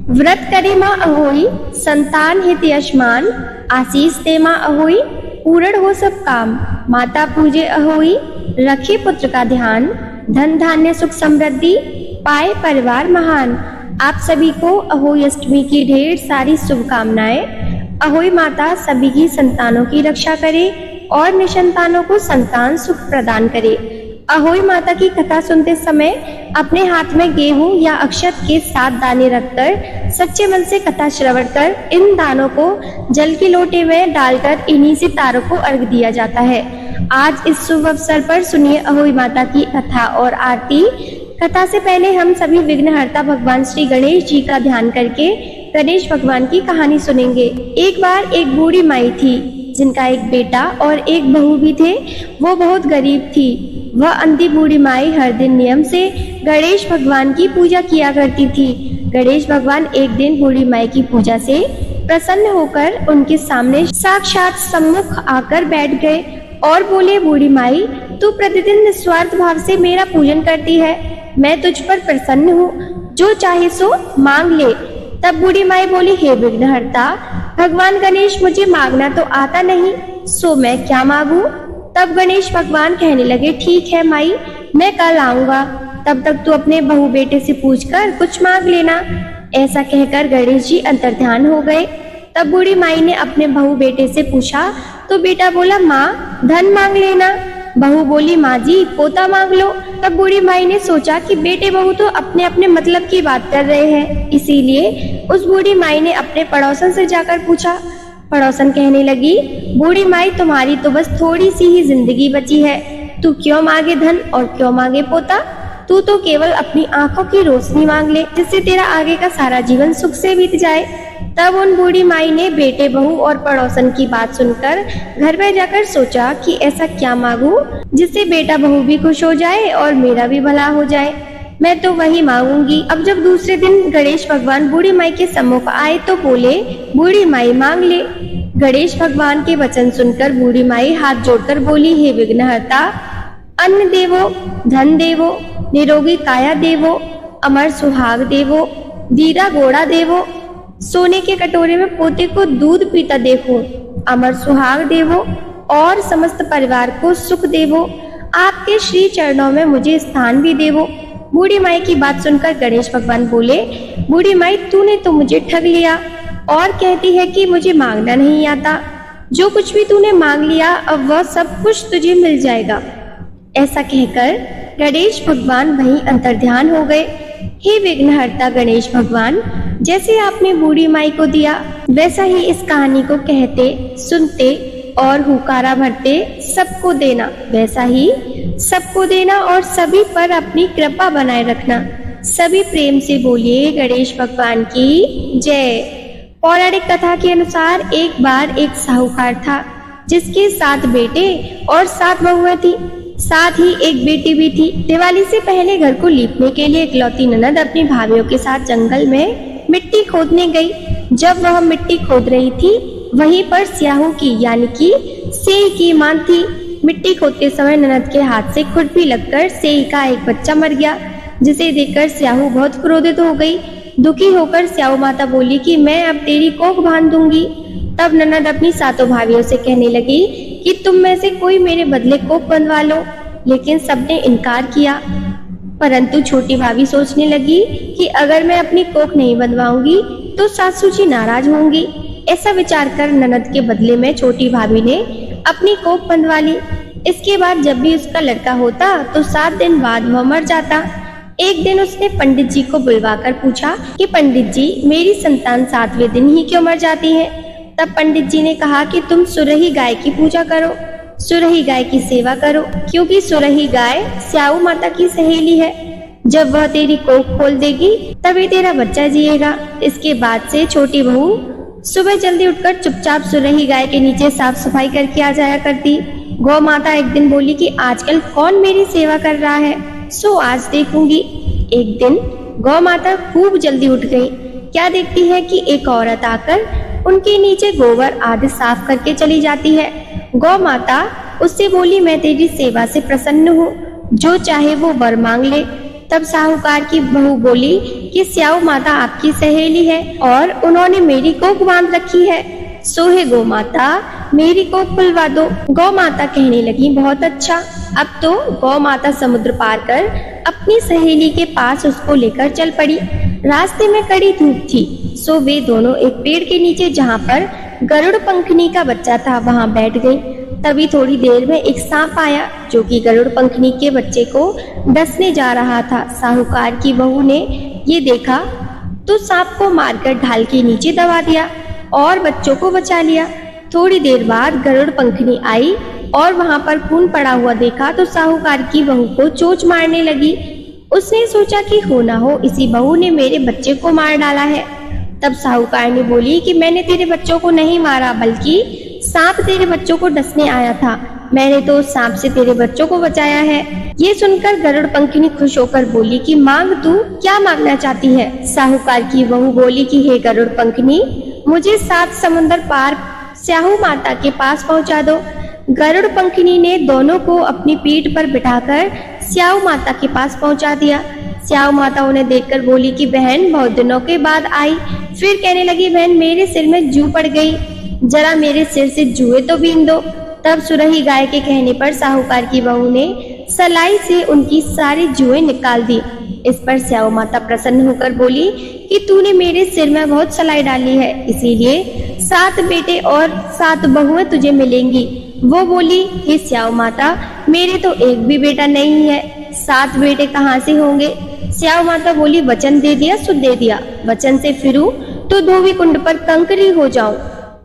व्रत करे माँ अहोई, संतान हित यशमान, आशीष दे माँ अहोई, पूर्ण हो सब काम। माता पूजे अहोई, रखे पुत्र का ध्यान, धन धान्य सुख समृद्धि, पाए परिवार महान। आप सभी को अहोई अष्टमी की ढेर सारी शुभकामनाएं। अहोई माता सभी की संतानों की रक्षा करे और निसंतानों को संतान सुख प्रदान करे। अहोई माता की कथा सुनते समय अपने हाथ में गेहूं या अक्षत के 7 दाने रखकर सच्चे मन से कथा श्रवण कर इन दानों को जल के लोटे में डालकर इन्हीं से तारों को अर्घ दिया जाता है। आज इस शुभ अवसर पर सुनिए अहोई माता की कथा और आरती। कथा से पहले हम सभी विघ्नहर्ता भगवान श्री गणेश जी का ध्यान करके गणेश भगवान की कहानी सुनेंगे। एक बार एक बूढ़ी माई थी जिनका एक बेटा और एक बहू भी थे। वो बहुत गरीब थी। वह अंधी बूढ़ी माई हर दिन नियम से गणेश भगवान की पूजा किया करती थी। गणेश भगवान एक दिन बूढ़ी माई की पूजा से प्रसन्न होकर उनके सामने साक्षात सम्मुख आकर बैठ गए और बोले, बूढ़ी माई, तू प्रतिदिन निस्वार्थ भाव से मेरा पूजन करती है। मैं तुझ पर प्रसन्न हूँ, जो चाहे सो मांग ले। तब बूढ़ी माई बोली, हे विघ्नहर्ता भगवान गणेश, मुझे मांगना तो आता नहीं, सो मैं क्या मांगू। तब गणेश भगवान कहने लगे, ठीक है माई, मैं कल आऊंगा, तब तक तू अपने बहू बेटे से पूछकर कुछ मांग लेना। ऐसा कहकर गणेश जी अंतर्ध्यान हो गए। तब बूढ़ी माई ने अपने बहू बेटे से पूछा तो बेटा बोला, माँ धन मांग लेना। बहू बोली, माँ जी पोता मांग लो। तब बूढ़ी माई ने सोचा कि बेटे बहू तो अपने अपने मतलब की बात कर रहे हैं, इसीलिए उस बूढ़ी माई ने अपने पड़ोसन से जाकर पूछा। पड़ोसन कहने लगी, बूढ़ी माई, तुम्हारी तो बस थोड़ी सी ही जिंदगी बची है, तू क्यों मांगे धन और क्यों मांगे पोता। तू तो केवल अपनी आंखों की रोशनी मांग ले, जिससे तेरा आगे का सारा जीवन सुख से बीत जाए। तब उन बूढ़ी माई ने बेटे बहू और पड़ोसन की बात सुनकर घर में जाकर सोचा कि ऐसा क्या मांगू जिससे बेटा बहू भी खुश हो जाए और मेरा भी भला हो जाए। मैं तो वही मांगूंगी। अब जब दूसरे दिन गणेश भगवान बूढ़ी माई के सम्मुख आए तो बोले, बूढ़ी माई मांग ले। गणेश भगवान के वचन सुनकर बूढ़ी माई हाथ जोड़कर बोली, हे विघ्नहर्ता, अन्न देवो, धन देवो, निरोगी काया देवो, अमर सुहाग देवो, धीरा घोड़ा देवो, सोने के कटोरे में पोते को दूध पीता देखो, अमर सुहाग देवो और समस्त परिवार को सुख देवो, आपके श्री चरणों में मुझे स्थान भी देवो। बूढ़ी माई की बात सुनकर गणेश भगवान बोले, बूढ़ी माई, तूने तो मुझे ठग लिया और कहती है कि मुझे मांगना नहीं आता। जो कुछ भी तूने मांग लिया अब वह सब कुछ तुझे मिल जाएगा। ऐसा कहकर गणेश भगवान वहीं अंतर्ध्यान हो गए। हे विघ्नहर्ता गणेश भगवान, जैसे आपने बूढ़ी माई को दिया वैसा ही इस कहानी को कहते सुनते और हुकारा भरते सबको देना, वैसा ही सबको देना और सभी पर अपनी कृपा बनाए रखना। सभी प्रेम से बोलिए गणेश भगवान की जय। पौराणिक कथा के अनुसार एक बार एक साहूकार था जिसके 7 बेटे और 7 बहुएं थी, साथ ही एक बेटी भी थी। दिवाली से पहले घर को लीपने के लिए इकलौती ननद अपनी भाभीयों के साथ जंगल में मिट्टी खोदने गई। जब वह मिट्टी खोद रही थी वहीं पर स्याहू की यानी कि सेई की मां थी। मिट्टी खोदते समय ननद के हाथ से खुरपी लगकर सेई का एक बच्चा मर गया, जिसे देखकर स्याहू बहुत क्रोधित हो गई। दुखी होकर स्याहू माता बोली कि मैं अब तेरी कोख बांध दूंगी। तब ननद अपनी 7 भाभियों से कहने लगी कि तुम में से कोई मेरे बदले कोख बंधवा लो, लेकिन सबने इनकार किया। परंतु छोटी भाभी सोचने लगी कि अगर मैं अपनी कोख नहीं बंधवाऊंगी तो सासू जी नाराज होंगी। ऐसा विचार कर ननद के बदले में छोटी भाभी ने अपनी कोख बंधवा ली। इसके बाद जब भी उसका लड़का होता तो 7 दिन बाद वह मर जाता। एक दिन उसने पंडित जी को बुलवाकर पूछा कि पंडित जी, मेरी संतान 7वें दिन ही क्यों मर जाती है। तब पंडित जी ने कहा कि तुम सुरही गाय की पूजा करो, सुरही गाय की सेवा करो, क्योंकि सुरही गाय स्याहू माता की सहेली है। जब वह तेरी कोख खोल देगी तभी तेरा बच्चा जिएगा। इसके बाद से छोटी बहू सुबह जल्दी उठकर चुपचाप सुरही गाय के नीचे साफ सफाई करके आ जाया करती। गौ माता एक दिन बोली कि आजकल कौन मेरी सेवा कर रहा है, सो आज देखूंगी। एक दिन गौ माता खूब जल्दी उठ गई। क्या देखती है कि एक औरत आकर उनके नीचे गोबर आदि साफ करके चली जाती है। गौ माता उससे बोली, मैं तेरी सेवा से प्रसन्न हूँ, जो चाहे वो वर मांग ले। तब साहूकार की बहू बोली कि स्याऊ माता आपकी सहेली है और उन्होंने मेरी कोख बांध रखी है, सो हे गौ माता मेरी कोख खुलवा दो। गौ माता कहने लगी, बहुत अच्छा। अब तो गौ माता समुद्र पार कर अपनी सहेली के पास उसको लेकर चल पड़ी। रास्ते में कड़ी धूप थी, सो वे दोनों एक पेड़ के नीचे जहाँ पर गरुड़ पंखनी का बच्चा था वहाँ बैठ गई। तभी थोड़ी देर में एक सांप आया जो कि गरुड़ पंखनी के बच्चे को डसने जा रहा था। साहूकार की बहू ने ये देखा तो सांप को मारकर ढाल के नीचे दबा दिया और बच्चों को बचा लिया। थोड़ी देर बाद गरुड़ पंखनी आई और वहां पर खून पड़ा हुआ देखा तो साहूकार की बहू को चोंच मारने लगी। उसने सोचा कि हो ना हो इसी बहू ने मेरे बच्चे को मार डाला है। तब साहूकार ने बोली कि मैंने तेरे बच्चों को नहीं मारा, बल्कि सांप तेरे बच्चों को डसने आया था। मैंने तो सांप से तेरे बच्चों को बचाया है। ये सुनकर गरुड़ पंखनी खुश होकर बोली कि मांग, तू क्या मांगना चाहती है? साहूकार की बहू बोली कि हे गरुड़ पंखनी, मुझे 7 समुंदर पार स्याहू माता के पास पहुंचा दो। गरुड़ पंखनी ने दोनों को अपनी पीठ पर बिठाकर स्याहू माता के पास पहुंचा दिया। स्याहू माता उन्हें देखकर बोली कि बहन बहुत दिनों के बाद आई। फिर कहने लगी, बहन मेरे सिर में जू पड़ गई, जरा मेरे सिर से जुए तो बीन दो। तब सुरही गाय के कहने पर साहूकार की बहू ने सलाई से उनकी सारी जुएं निकाल दी। इस पर स्याहू माता प्रसन्न होकर बोली कि तूने मेरे सिर में बहुत सलाई डाली है, इसीलिए 7 बेटे और 7 बहुएं तुझे मिलेंगी। वो बोली, हे स्याहू माता मेरे तो एक भी बेटा नहीं है, 7 बेटे कहाँ से होंगे? स्याहू माता बोली, वचन दे दिया सो दे दिया, वचन से फिरूं तो धोबी कुंड पर कंकरी हो जाऊं।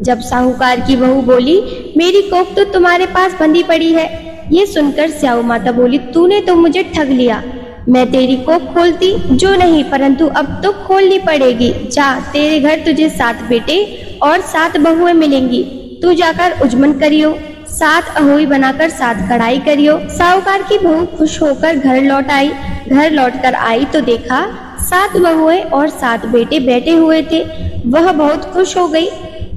जब साहूकार की बहू बोली, मेरी कोख तो तुम्हारे पास बंधी पड़ी है। ये सुनकर स्याहू माता बोली, तूने तो मुझे ठग लिया। मैं तेरी कोख खोलती जो नहीं, परंतु अब तो खोलनी पड़ेगी। जा, तेरे घर तुझे 7 बेटे और 7 बहुएं मिलेंगी। तू जाकर उजमन करियो, 7 अहोई बनाकर 7 कढ़ाई करियो। साहूकार की बहू खुश होकर घर लौट आई। घर लौटकर आई तो देखा 7 बहुएं और 7 बेटे बैठे हुए थे। वह बहुत खुश हो गई।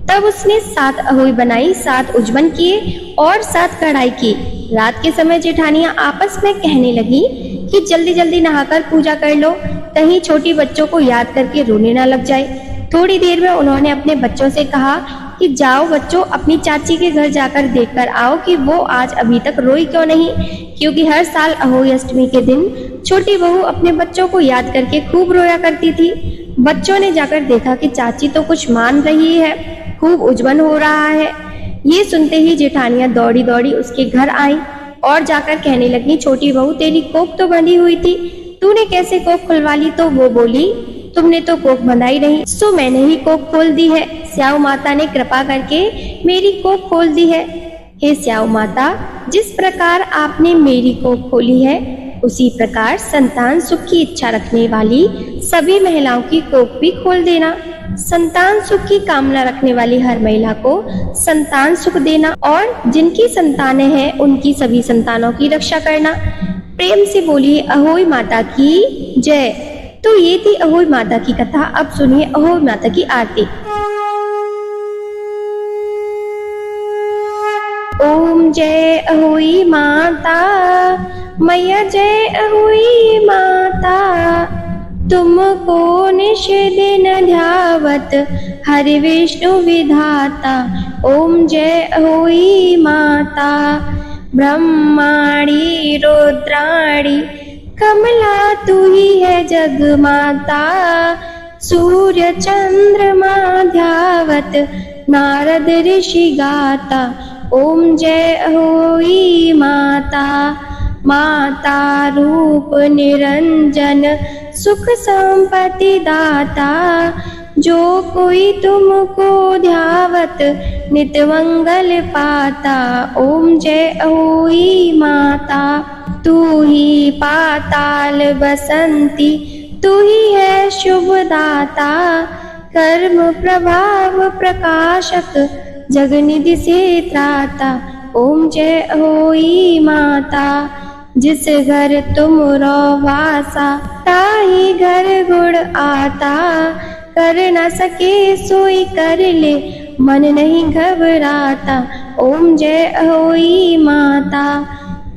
तब उसने 7 अहोई बनाई, 7 उजमन किए और 7 कढ़ाई की। रात के समय जेठानियां आपस में कहने लगी कि जल्दी जल्दी नहाकर पूजा कर लो, कहीं छोटी बच्चों को याद करके रोने ना लग जाए। थोड़ी देर में उन्होंने अपने बच्चों से कहा कि जाओ बच्चों, अपनी चाची के घर जाकर देखकर आओ कि वो आज अभी तक रोई क्यों नहीं, क्योंकि हर साल अहोई अष्टमी के दिन छोटी बहू अपने बच्चों को याद करके खूब रोया करती थी। बच्चों ने जाकर देखा कि चाची तो कुछ मान रही है, खूब उजमन हो रहा है। ये सुनते ही जेठानियां दौड़ी दौड़ी उसके घर आई और जाकर कहने लगी, छोटी बहू तेरी कोख तो बंधी हुई थी, तूने कैसे कोख खुलवा ली? तो वो बोली, तुमने तो कोख बंधाई नहीं, सो मैंने ही कोख खोल दी है। स्याहू माता ने कृपा करके मेरी कोख खोल दी है। हे स्याहू माता, जिस प्रकार आपने मेरी कोख खोली है, उसी प्रकार संतान सुख की इच्छा रखने वाली सभी महिलाओं की कोख भी खोल देना। संतान सुख की कामना रखने वाली हर महिला को संतान सुख देना और जिनकी संतानें हैं उनकी सभी संतानों की रक्षा करना। प्रेम से बोलिए अहोई माता की जय। तो ये थी अहोई माता की कथा। अब सुनिए अहोई माता की आरती। ओम जय अहोई माता, मैया जय अहोई माता, तुमको निश दिन ध्यावत हरि विष्णु विधाता। ओम जय अहोई माता, ब्रह्माणी रुद्राणी कमला तू ही है जग माता। सूर्य चंद्रमा ध्यावत नारद ऋषि गाता। ओम जय अहोई माता, माता रूप निरंजन सुख संपत्ति दाता। जो कोई तुमको ध्यावत नित मंगल पाता। ओम जय अहोई माता, तू ही पाताल बसंती, तू ही है शुभ दाता। कर्म प्रभाव प्रकाशक जगनिधि से त्राता। ओम जय अहोई माता, जिस घर तुम रो वासा, ताही घर गुण आता। कर न सके सोई कर ले, मन नहीं घबराता। ओम जय अहोई माता,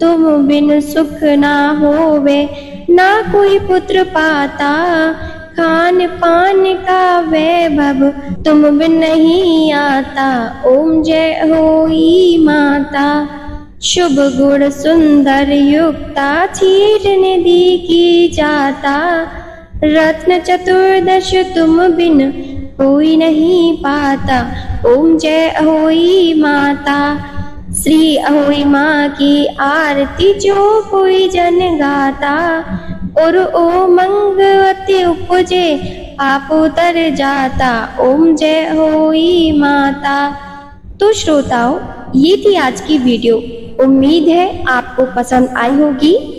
तुम बिन सुख ना होवे, ना कोई पुत्र पाता, खान पान का वैभव तुम बिन नहीं आता। ओम जय होई माता, शुभ गुण सुंदर युक्ता, क्षीर निधि की जाता। रत्न चतुर्दश तुम बिन कोई नहीं पाता। ओम जय होई माता, श्री अहोई माँ की आरती जो कोई जन गाता। और ओ मंगवती उपजे पाप उतर जाता। ओम जय होई माता। तो श्रोताओं, ये थी आज की वीडियो। उम्मीद है आपको पसंद आई होगी।